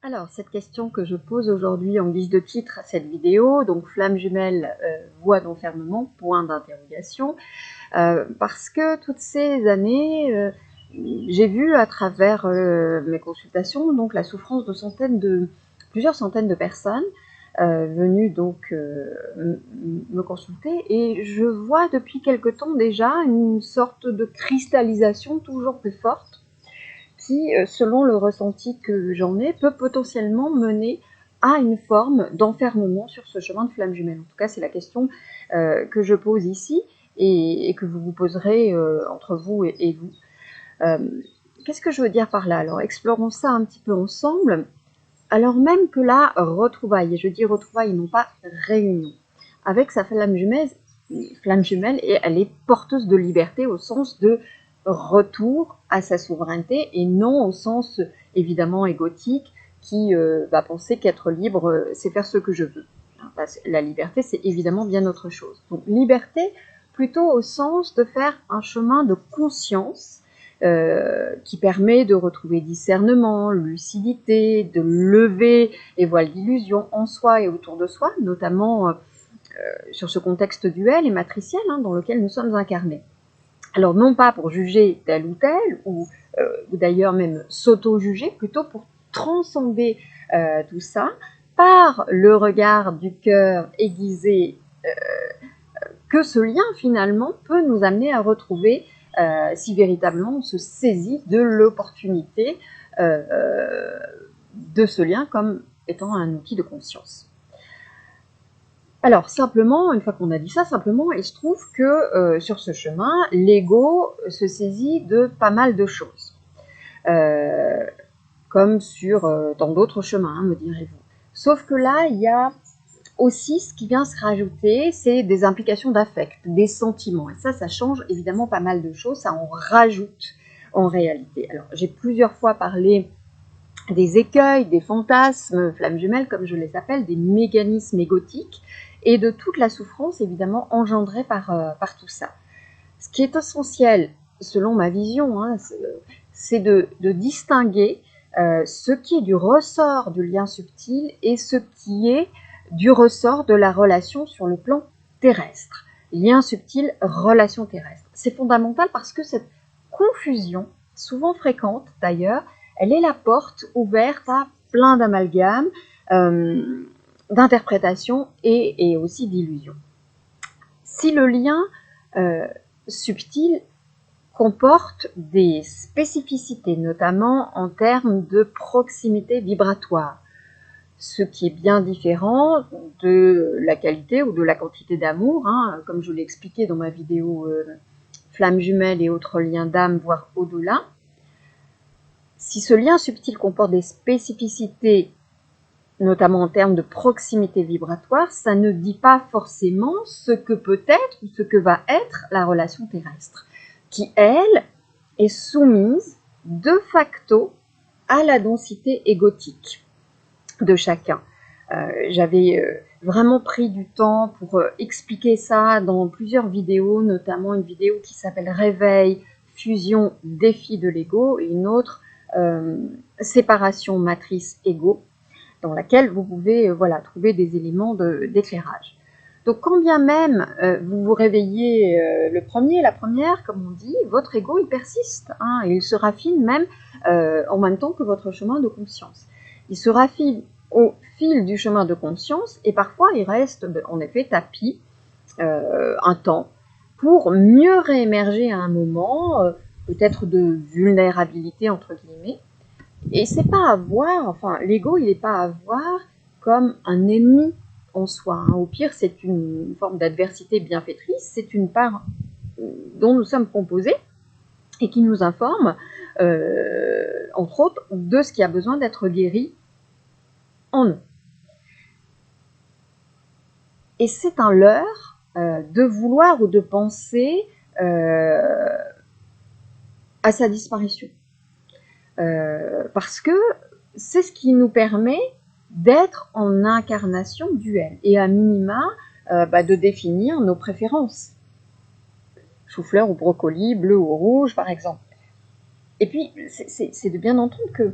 Alors, cette question que je pose aujourd'hui en guise de titre à cette vidéo, donc flamme jumelle, voie d'enfermement, point d'interrogation, parce que toutes ces années, j'ai vu à travers mes consultations donc la souffrance de plusieurs centaines de personnes venues donc me consulter, et je vois depuis quelque temps déjà une sorte de cristallisation toujours plus forte qui, selon le ressenti que j'en ai, peut potentiellement mener à une forme d'enfermement sur ce chemin de flamme jumelle. En tout cas, c'est la question que je pose ici et que vous vous poserez entre vous et vous. Qu'est-ce que je veux dire par là? Alors, explorons ça un petit peu ensemble, alors même que la retrouvaille, et je dis retrouvaille et non pas réunion, avec sa flamme jumelle, et elle est porteuse de liberté au sens de retour à sa souveraineté, et non au sens évidemment égotique qui va penser qu'être libre, c'est faire ce que je veux. La liberté, c'est évidemment bien autre chose. Donc liberté plutôt au sens de faire un chemin de conscience qui permet de retrouver discernement, lucidité, de lever les voiles d'illusion en soi et autour de soi, notamment sur ce contexte duel et matriciel dans lequel nous sommes incarnés. Alors non pas pour juger tel ou tel, ou d'ailleurs même s'auto-juger, plutôt pour transcender tout ça par le regard du cœur aiguisé que ce lien finalement peut nous amener à retrouver si véritablement on se saisit de l'opportunité de ce lien comme étant un outil de conscience. Alors simplement, une fois qu'on a dit ça, simplement, il se trouve que sur ce chemin, l'ego se saisit de pas mal de choses, comme sur dans d'autres chemins, me direz-vous. Sauf que là, il y a aussi ce qui vient se rajouter, c'est des implications d'affect, des sentiments. Et ça change évidemment pas mal de choses, ça en rajoute en réalité. Alors j'ai plusieurs fois parlé des écueils, des fantasmes, flammes jumelles comme je les appelle, des mécanismes égotiques, et de toute la souffrance évidemment engendrée par tout ça. Ce qui est essentiel, selon ma vision, c'est de distinguer ce qui est du ressort du lien subtil et ce qui est du ressort de la relation sur le plan terrestre. Lien subtil, relation terrestre. C'est fondamental parce que cette confusion, souvent fréquente d'ailleurs, elle est la porte ouverte à plein d'amalgames, d'interprétations et aussi d'illusions. Si le lien subtil comporte des spécificités, notamment en termes de proximité vibratoire, ce qui est bien différent de la qualité ou de la quantité d'amour, comme je l'ai expliqué dans ma vidéo Flamme jumelle et autres liens d'âme, voire au-delà. Si ce lien subtil comporte des spécificités, notamment en termes de proximité vibratoire, ça ne dit pas forcément ce que peut être ou ce que va être la relation terrestre, qui, elle, est soumise de facto à la densité égotique de chacun. J'avais vraiment pris du temps pour expliquer ça dans plusieurs vidéos, notamment une vidéo qui s'appelle Réveil, fusion, défi de l'ego, et une autre séparation, matrice, ego, dans laquelle vous pouvez trouver des éléments d'éclairage. Donc quand bien même vous vous réveillez le premier, la première, comme on dit, votre ego il persiste, et il se raffine même en même temps que votre chemin de conscience. Il se raffine au fil du chemin de conscience, et parfois il reste en effet tapi un temps pour mieux réémerger à un moment, peut-être de vulnérabilité entre guillemets. Et c'est pas à voir, enfin l'ego il n'est pas à voir comme un ennemi en soi. Au pire c'est une forme d'adversité bienfaitrice, c'est une part dont nous sommes composés et qui nous informe, entre autres, de ce qui a besoin d'être guéri en nous. Et c'est un leurre de vouloir ou de penser à sa disparition. Parce que c'est ce qui nous permet d'être en incarnation duel et à minima de définir nos préférences. Chou-fleur ou brocoli, bleu ou rouge par exemple. Et puis c'est de bien entendre que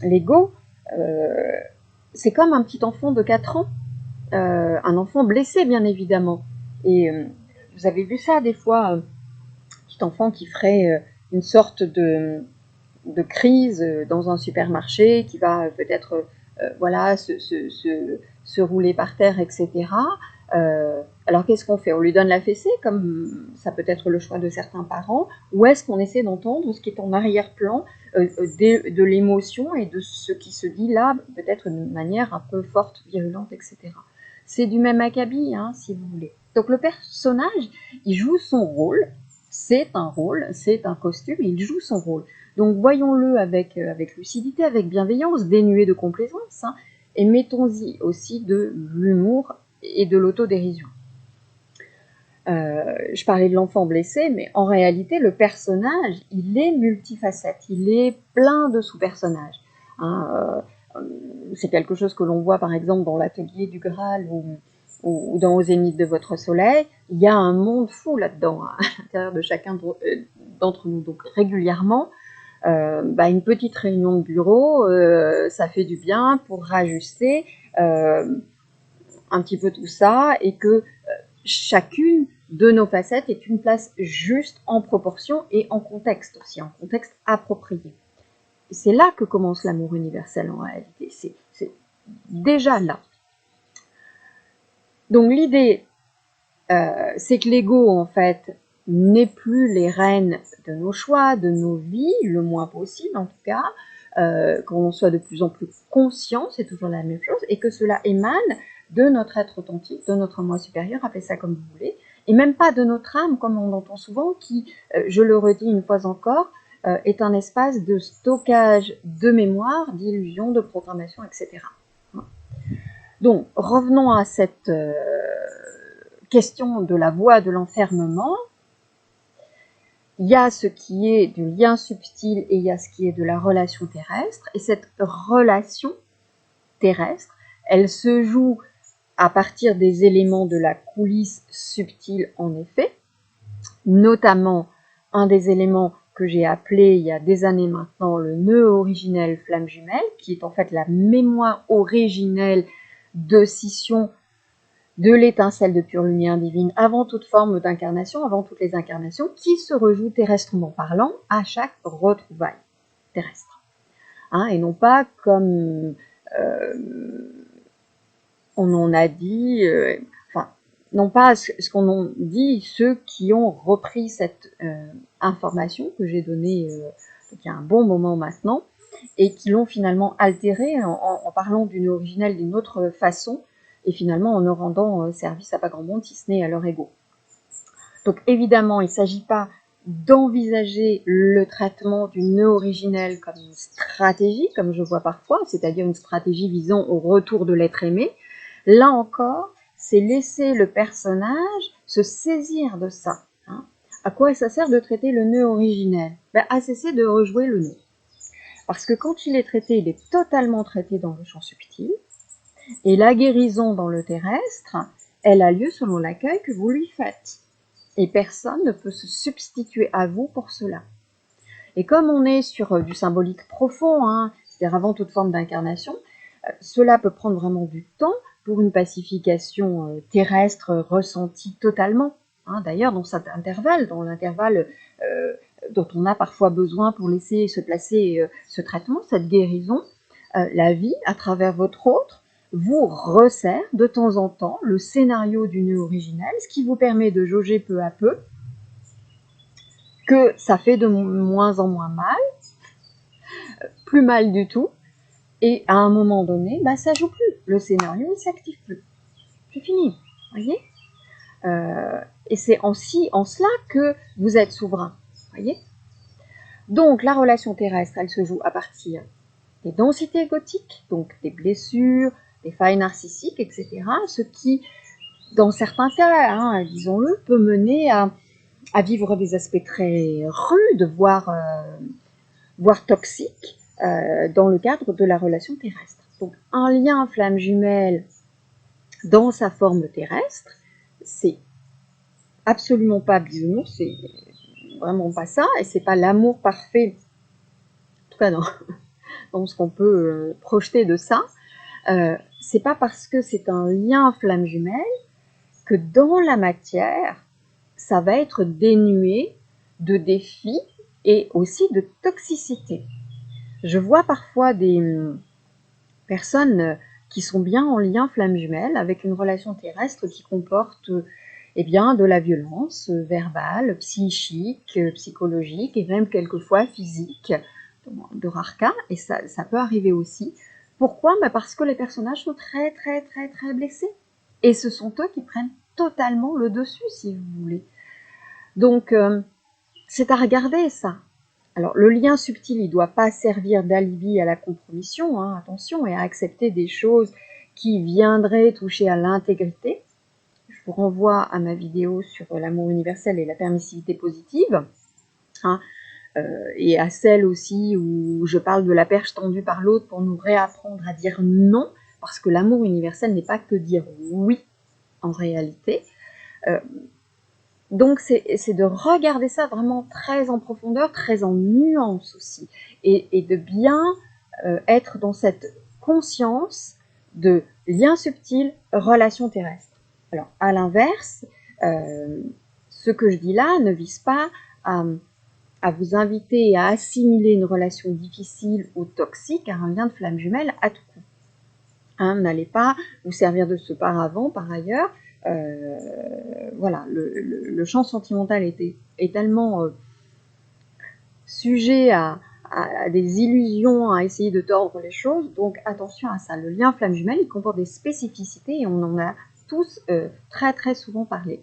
l'ego c'est comme un petit enfant de 4 ans, un enfant blessé bien évidemment. Et vous avez vu ça des fois, un petit enfant qui ferait une sorte de crise dans un supermarché, qui va peut-être voilà, se rouler par terre, etc. Alors qu'est-ce qu'on fait? On lui donne la fessée, comme ça peut être le choix de certains parents, ou est-ce qu'on essaie d'entendre ce qui est en arrière-plan de l'émotion et de ce qui se dit là, peut-être de manière un peu forte, virulente, etc. C'est du même acabit, hein, si vous voulez. Donc le personnage, il joue son rôle, c'est un costume, il joue son rôle. Donc voyons-le avec lucidité, avec bienveillance, dénué de complaisance, hein, et mettons-y aussi de l'humour et de l'autodérision. Je parlais de l'enfant blessé, mais en réalité, le personnage, il est multifacette, il est plein de sous-personnages. Hein, c'est quelque chose que l'on voit par exemple dans l'atelier du Graal ou dans Au Zénith de votre soleil. Il y a un monde fou là-dedans, hein, à l'intérieur de chacun d'entre nous. Donc régulièrement, une petite réunion de bureau, ça fait du bien pour rajuster un petit peu tout ça, et que chacune de nos facettes est une place juste en proportion et en contexte aussi, en contexte approprié. Et c'est là que commence l'amour universel en réalité, c'est déjà là. Donc l'idée, c'est que l'ego, en fait, n'est plus les rênes de nos choix, de nos vies, le moins possible en tout cas, qu'on soit de plus en plus conscient, c'est toujours la même chose, et que cela émane de notre être authentique, de notre moi supérieur, appelez ça comme vous voulez, et même pas de notre âme, comme on entend souvent, qui, je le redis une fois encore, est un espace de stockage de mémoire, d'illusions, de programmation, etc. Donc, revenons à cette question de la voie de l'enfermement. Il y a ce qui est du lien subtil et il y a ce qui est de la relation terrestre. Et cette relation terrestre, elle se joue à partir des éléments de la coulisse subtile en effet, notamment un des éléments que j'ai appelé il y a des années maintenant le nœud originel flamme jumelle, qui est en fait la mémoire originelle de scission de l'étincelle de pure lumière divine avant toute forme d'incarnation, avant toutes les incarnations, qui se rejoue terrestrement parlant à chaque retrouvaille terrestre. Hein, et non pas comme on en a dit, non pas ce qu'on a dit ceux qui ont repris cette information que j'ai donnée il y a un bon moment maintenant, et qui l'ont finalement altérée en parlant d'une originelle d'une autre façon, et finalement en ne rendant service à pas grand monde, si ce n'est à leur ego. Donc évidemment, il ne s'agit pas d'envisager le traitement d'une nœud originelle comme une stratégie, comme je vois parfois, c'est-à-dire une stratégie visant au retour de l'être aimé. Là encore, c'est laisser le personnage se saisir de ça. Hein. À quoi ça sert de traiter le nœud originel? À cesser de rejouer le nœud. Parce que quand il est traité, il est totalement traité dans le champ subtil, et la guérison dans le terrestre, elle a lieu selon l'accueil que vous lui faites. Et personne ne peut se substituer à vous pour cela. Et comme on est sur du symbolique profond, hein, c'est-à-dire avant toute forme d'incarnation, cela peut prendre vraiment du temps pour une pacification terrestre ressentie totalement. Hein, d'ailleurs, dans cet intervalle, dans l'intervalle dont on a parfois besoin pour laisser se placer ce traitement, cette guérison, la vie, à travers votre autre, vous resserre de temps en temps le scénario du nœud originel, ce qui vous permet de jauger peu à peu que ça fait de moins en moins mal, plus mal du tout, et à un moment donné, ça joue plus, le scénario ne s'active plus. C'est fini, voyez. Et c'est en cela que vous êtes souverain, voyez. Donc la relation terrestre, elle se joue à partir des densités égotiques, donc des blessures, des failles narcissiques, etc. Ce qui, dans certains cas, hein, disons-le, peut mener à vivre des aspects très rudes, voire toxiques, dans le cadre de la relation terrestre. Donc un lien flamme jumelle dans sa forme terrestre, c'est absolument pas bisounours, c'est vraiment pas ça, et c'est pas l'amour parfait, en tout cas dans ce qu'on peut projeter de ça. C'est pas parce que c'est un lien flamme jumelle que dans la matière, ça va être dénué de défis et aussi de toxicité. Je vois parfois des personnes qui sont bien en lien flamme jumelle avec une relation terrestre qui comporte eh bien, de la violence verbale, psychique, psychologique et même quelquefois physique, de rares cas, et ça peut arriver aussi. Pourquoi? Parce que les personnages sont très blessés. Et ce sont eux qui prennent totalement le dessus, si vous voulez. Donc, c'est à regarder ça. Alors, le lien subtil, il ne doit pas servir d'alibi à la compromission, hein, attention, et à accepter des choses qui viendraient toucher à l'intégrité. Je vous renvoie à ma vidéo sur l'amour universel et la permissivité positive, hein, et à celle aussi où je parle de la perche tendue par l'autre pour nous réapprendre à dire non, parce que l'amour universel n'est pas que dire oui en réalité. Donc c'est de regarder ça vraiment très en profondeur, très en nuance aussi, et de bien être dans cette conscience de lien subtil, relation terrestre. Alors à l'inverse, ce que je dis là ne vise pas à vous inviter et à assimiler une relation difficile ou toxique à un lien de flamme jumelle à tout coup. Hein, n'allez pas vous servir de ce paravent par ailleurs. Voilà, le champ sentimental est tellement sujet à des illusions, à essayer de tordre les choses, donc attention à ça. Le lien flamme jumelle, il comporte des spécificités et on en a tous très souvent parlé.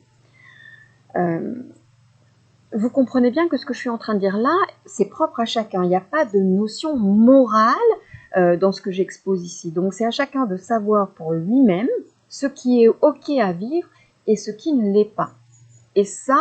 Vous comprenez bien que ce que je suis en train de dire là, c'est propre à chacun. Il n'y a pas de notion morale dans ce que j'expose ici. Donc c'est à chacun de savoir pour lui-même ce qui est OK à vivre et ce qui ne l'est pas. Et ça,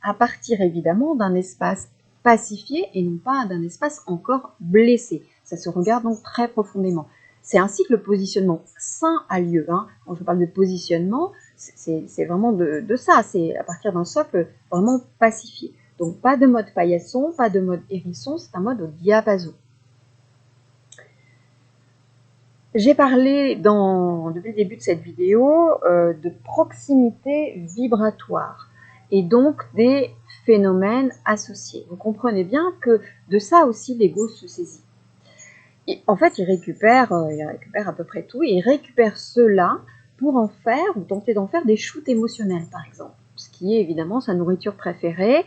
à partir évidemment d'un espace pacifié et non pas d'un espace encore blessé. Ça se regarde donc très profondément. C'est ainsi que le positionnement sain a lieu. Hein. Quand je parle de positionnement, c'est vraiment de ça. C'est à partir d'un socle vraiment pacifié. Donc pas de mode paillasson, pas de mode hérisson, c'est un mode au diapason. J'ai parlé depuis le début de cette vidéo de proximité vibratoire et donc des phénomènes associés. Vous comprenez bien que de ça aussi l'ego se saisit. Et en fait, il récupère à peu près tout, et il récupère cela pour en faire, ou tenter d'en faire des shoots émotionnels, par exemple, ce qui est évidemment sa nourriture préférée,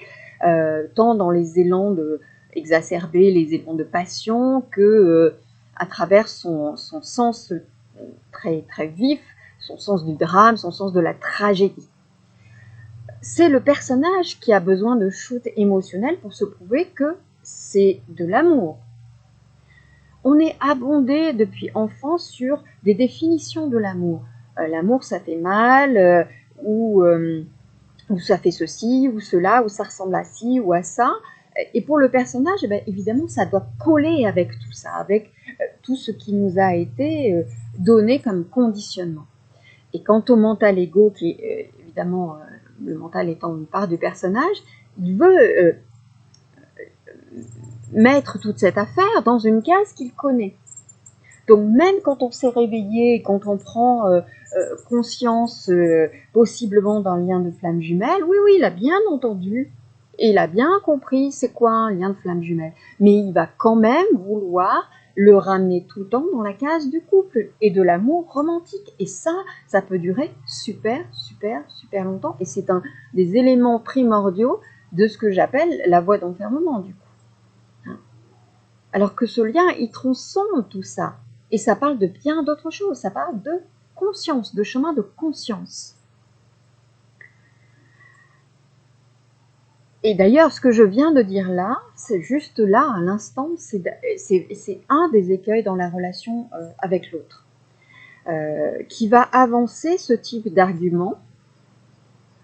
tant dans les élans exacerbés, les élans de passion, que à travers son sens très vif, son sens du drame, son sens de la tragédie. C'est le personnage qui a besoin de shoots émotionnels pour se prouver que c'est de l'amour. On est abondé depuis enfant sur des définitions de l'amour. L'amour, ça fait mal, ou ça fait ceci, ou cela, ou ça ressemble à ci, ou à ça. Et pour le personnage, évidemment, ça doit coller avec tout ça, avec tout ce qui nous a été donné comme conditionnement. Et quant au mental ego, qui est évidemment, le mental étant une part du personnage, il veut mettre toute cette affaire dans une case qu'il connaît. Donc même quand on s'est réveillé, quand on prend conscience possiblement d'un lien de flamme jumelle, oui, il a bien entendu, et il a bien compris c'est quoi un lien de flamme jumelle, mais il va quand même vouloir le ramener tout le temps dans la case du couple et de l'amour romantique. Et ça peut durer super longtemps, et c'est un des éléments primordiaux de ce que j'appelle la voie d'enfermement du coup. Alors que ce lien, il transcende tout ça. Et ça parle de bien d'autres choses. Ça parle de conscience, de chemin de conscience. Et d'ailleurs, ce que je viens de dire là, c'est juste là, à l'instant, c'est un des écueils dans la relation avec l'autre. Qui va avancer ce type d'argument,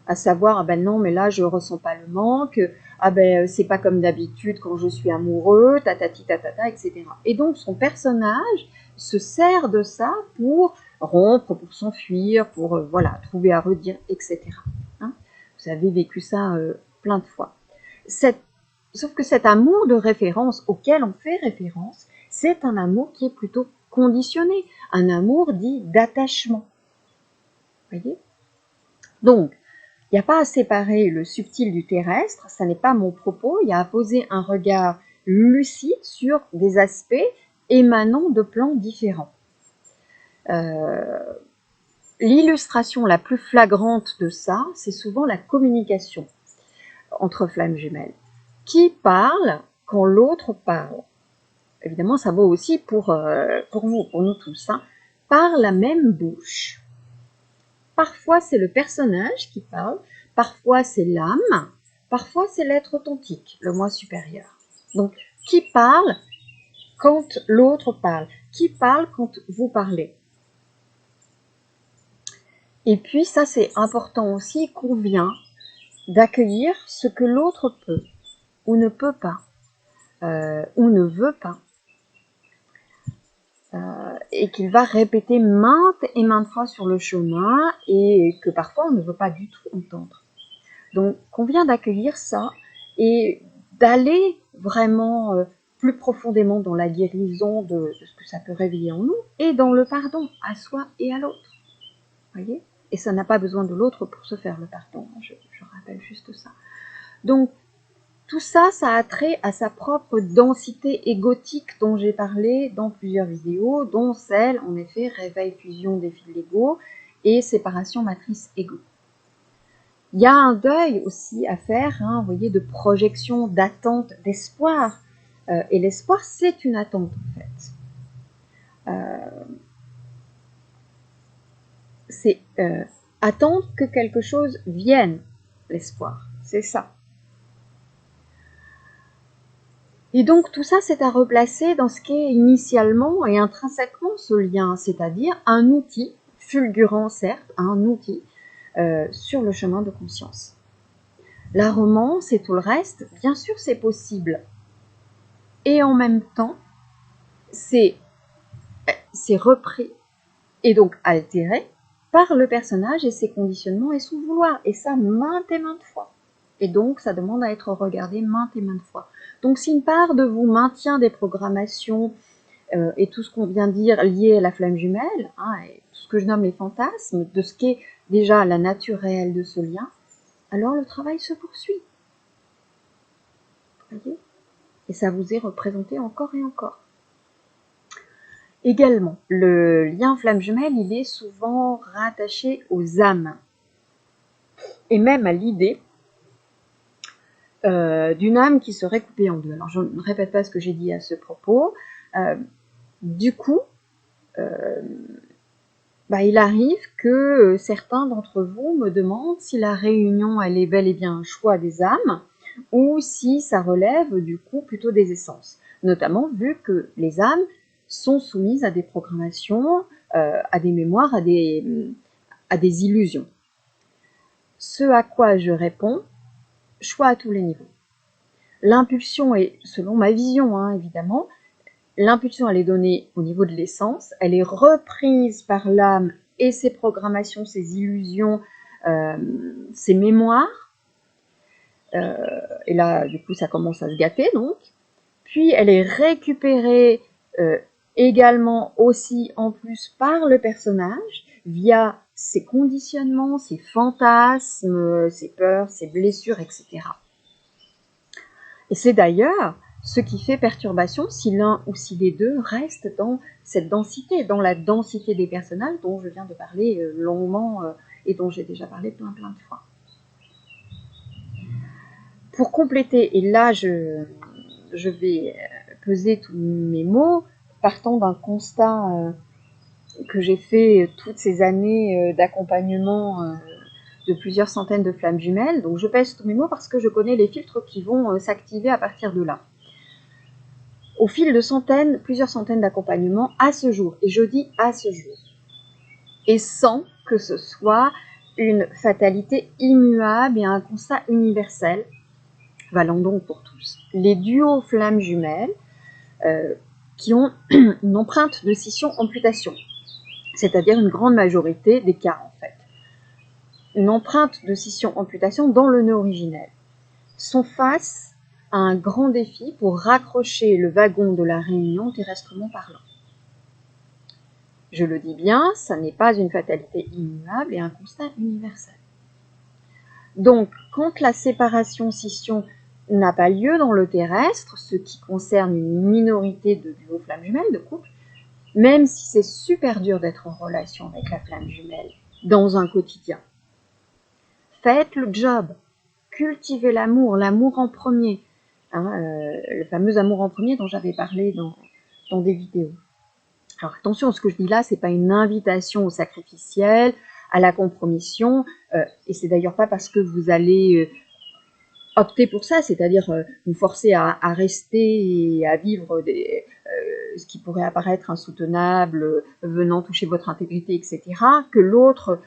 à savoir, ah ben non, mais là, je ressens pas le manque, ah ben c'est pas comme d'habitude quand je suis amoureux, tatati tatata, etc. Et donc son personnage se sert de ça pour rompre, pour s'enfuir, pour voilà, trouver à redire, etc. Hein, vous avez vécu ça plein de fois. Sauf que cet amour de référence auquel on fait référence, c'est un amour qui est plutôt conditionné, un amour dit d'attachement. Voyez? Donc, il n'y a pas à séparer le subtil du terrestre, ça n'est pas mon propos, il y a à poser un regard lucide sur des aspects émanant de plans différents. L'illustration la plus flagrante de ça, c'est souvent la communication entre flammes jumelles. Qui parle quand l'autre parle? Évidemment, ça vaut aussi pour vous, pour nous tous, hein, par la même bouche. Parfois, c'est le personnage qui parle, parfois, c'est l'âme, parfois, c'est l'être authentique, le moi supérieur. Donc, qui parle quand l'autre parle? Qui parle quand vous parlez? Et puis, ça, c'est important aussi, il convient d'accueillir ce que l'autre peut ou ne peut pas, ou ne veut pas. Et qu'il va répéter maintes et maintes fois sur le chemin et que parfois on ne veut pas du tout entendre. Donc, convient d'accueillir ça et d'aller vraiment plus profondément dans la guérison de ce que ça peut réveiller en nous et dans le pardon à soi et à l'autre. Voyez? Et ça n'a pas besoin de l'autre pour se faire le pardon, je rappelle juste ça. Donc, tout ça, ça a trait à sa propre densité égotique dont j'ai parlé dans plusieurs vidéos, dont celle, en effet, réveil, fusion des fils d'ego et séparation matrice ego. Il y a un deuil aussi à faire, hein, vous voyez, de projection, d'attente, d'espoir. Et l'espoir, c'est une attente, en fait. C'est attendre que quelque chose vienne, l'espoir. C'est ça. Et donc tout ça, c'est à replacer dans ce qu'est initialement et intrinsèquement ce lien, c'est-à-dire un outil, fulgurant certes, un outil sur le chemin de conscience. La romance et tout le reste, bien sûr c'est possible. Et en même temps, c'est repris et donc altéré par le personnage et ses conditionnements et son vouloir. Et ça maintes et maintes fois. Et donc, ça demande à être regardé maintes et maintes fois. Donc, si une part de vous maintient des programmations et tout ce qu'on vient de dire lié à la flamme jumelle, hein, et tout ce que je nomme les fantasmes, de ce qu'est déjà la nature réelle de ce lien, alors le travail se poursuit. Voyez? Et ça vous est représenté encore et encore. Également, le lien flamme jumelle, il est souvent rattaché aux âmes. Et même à l'idée d'une âme qui serait coupée en deux. Alors, je ne répète pas ce que j'ai dit à ce propos. Du coup, il arrive que certains d'entre vous me demandent si la réunion, elle est bel et bien un choix des âmes, ou si ça relève du coup plutôt des essences. Notamment vu que les âmes sont soumises à des programmations, à des mémoires, à des illusions. Ce à quoi je réponds, choix à tous les niveaux. L'impulsion est, selon ma vision, hein, évidemment, l'impulsion elle est donnée au niveau de l'essence, elle est reprise par l'âme et ses programmations, ses illusions, ses mémoires. Et là, du coup, ça commence à se gâter, donc. Puis, elle est récupérée également aussi en plus par le personnage via ses conditionnements, ses fantasmes, ses peurs, ses blessures, etc. Et c'est d'ailleurs ce qui fait perturbation si l'un ou si les deux restent dans cette densité, dans la densité des personnages dont je viens de parler longuement et dont j'ai déjà parlé plein de fois. Pour compléter, et là je vais peser tous mes mots, partant d'un constat que j'ai fait toutes ces années d'accompagnement de plusieurs centaines de flammes jumelles. Donc je pèse tous mes mots parce que je connais les filtres qui vont s'activer à partir de là. Au fil de plusieurs centaines d'accompagnements à ce jour, et je dis à ce jour, et sans que ce soit une fatalité immuable et un constat universel, valant donc pour tous. Les duos flammes jumelles qui ont une empreinte de scission-amputation, c'est-à-dire une grande majorité des cas en fait. Une empreinte de scission-amputation dans le nœud originel, sont face un grand défi pour raccrocher le wagon de la réunion terrestrement parlant. Je le dis bien, ça n'est pas une fatalité immuable et un constat universel. Donc, quand la séparation-scission n'a pas lieu dans le terrestre, ce qui concerne une minorité de duos flammes jumelles, de couples, même si c'est super dur d'être en relation avec la flamme jumelle dans un quotidien, faites le job, cultivez l'amour, l'amour en premier, le fameux amour en premier dont j'avais parlé dans des vidéos. Alors attention, ce que je dis là, c'est pas une invitation au sacrificiel, à la compromission, et c'est d'ailleurs pas parce que vous allez opter pour ça, c'est-à-dire vous forcer à rester et à vivre ce qui pourrait apparaître insoutenable, venant toucher votre intégrité, etc., que l'autre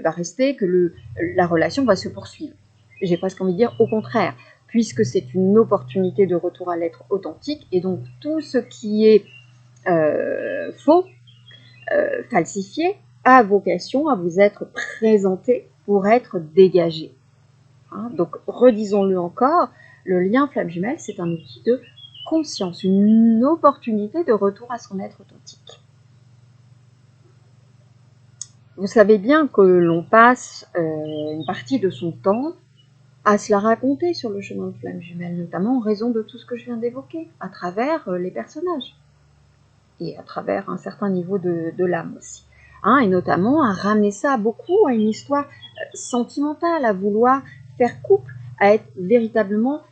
va rester, que la relation va se poursuivre. J'ai presque envie de dire au contraire, puisque c'est une opportunité de retour à l'être authentique, et donc tout ce qui est faux, falsifié, a vocation à vous être présenté pour être dégagé. Donc, redisons-le encore, le lien flamme jumelle, c'est un outil de conscience, une opportunité de retour à son être authentique. Vous savez bien que l'on passe une partie de son temps à se la raconter sur le chemin de flamme jumelle, notamment en raison de tout ce que je viens d'évoquer, à travers les personnages, et à travers un certain niveau de l'âme aussi. Et notamment à ramener ça beaucoup à une histoire sentimentale, à vouloir faire couple, à être véritablement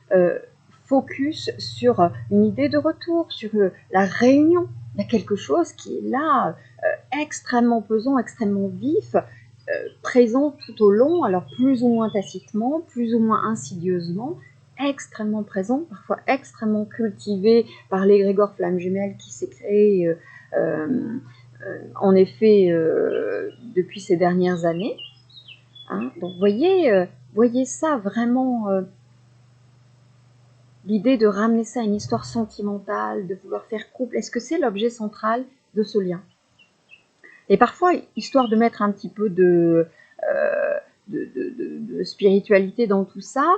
focus sur une idée de retour, sur la réunion. Il y a quelque chose qui est là, extrêmement pesant, extrêmement vif, présent tout au long, alors plus ou moins tacitement, plus ou moins insidieusement, extrêmement présent, parfois extrêmement cultivé par l'égrégore flamme jumelle qui s'est créé en effet depuis ces dernières années. Donc voyez ça vraiment, l'idée de ramener ça à une histoire sentimentale, de vouloir faire couple, est-ce que c'est l'objet central de ce lien? Et parfois, histoire de mettre un petit peu de spiritualité dans tout ça,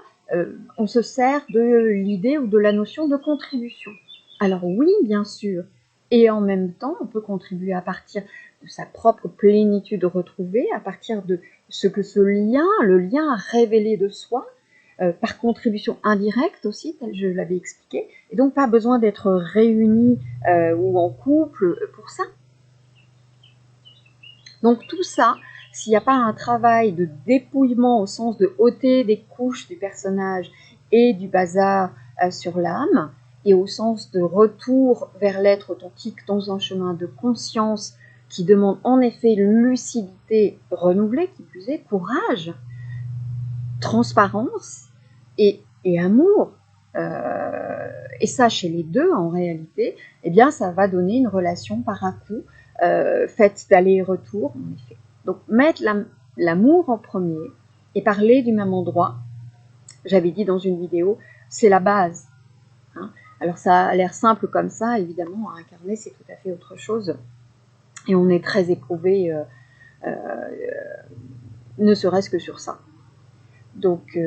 on se sert de l'idée ou de la notion de contribution. Alors oui, bien sûr, et en même temps, on peut contribuer à partir de sa propre plénitude retrouvée, à partir de ce que ce lien, le lien a révélé de soi, par contribution indirecte aussi, tel je l'avais expliqué, et donc pas besoin d'être réunis ou en couple pour ça. Donc tout ça, s'il n'y a pas un travail de dépouillement au sens de ôter des couches du personnage et du bazar sur l'âme, et au sens de retour vers l'être authentique dans un chemin de conscience qui demande en effet lucidité renouvelée, qui plus est, courage, transparence et amour, et ça chez les deux en réalité, eh bien ça va donner une relation par à coup, faite d'aller et retour en effet. Donc mettre l'amour en premier et parler du même endroit, j'avais dit dans une vidéo, c'est la base. Alors ça a l'air simple comme ça, évidemment, à incarner c'est tout à fait autre chose. Et on est très éprouvé, ne serait-ce que sur ça. Donc,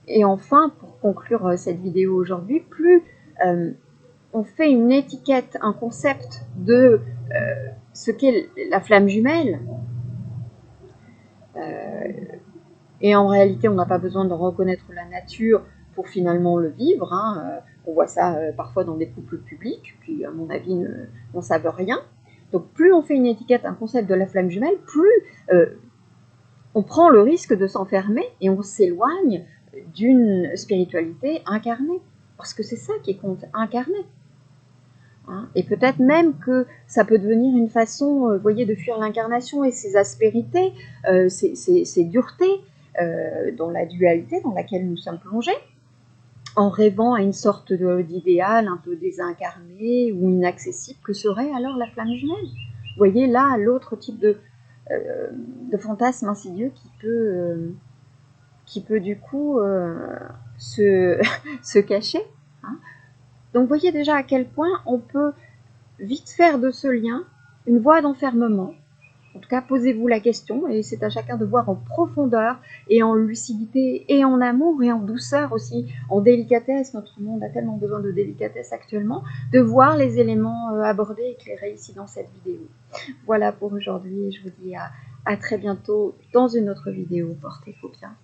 et enfin, pour conclure cette vidéo aujourd'hui, plus on fait une étiquette, un concept de ce qu'est la flamme jumelle, et en réalité on n'a pas besoin de reconnaître la nature pour finalement le vivre, on voit ça parfois dans des couples publics, qui à mon avis n'en savent rien. Donc plus on fait une étiquette, un concept de la flamme jumelle, plus on prend le risque de s'enfermer et on s'éloigne d'une spiritualité incarnée, parce que c'est ça qui compte, incarné. Et peut-être même que ça peut devenir une façon, vous voyez, de fuir l'incarnation et ses aspérités, ses duretés, dans la dualité dans laquelle nous sommes plongés, en rêvant à une sorte d'idéal un peu désincarné ou inaccessible que serait alors la flamme jumelle. Vous voyez là l'autre type de fantasme insidieux qui peut du coup se cacher. Donc voyez déjà à quel point on peut vite faire de ce lien une voie d'enfermement En tout cas, posez-vous la question et c'est à chacun de voir en profondeur et en lucidité et en amour et en douceur aussi, en délicatesse. Notre monde a tellement besoin de délicatesse actuellement, de voir les éléments abordés, éclairés ici dans cette vidéo. Voilà pour aujourd'hui et je vous dis à très bientôt dans une autre vidéo. Portez-vous bien.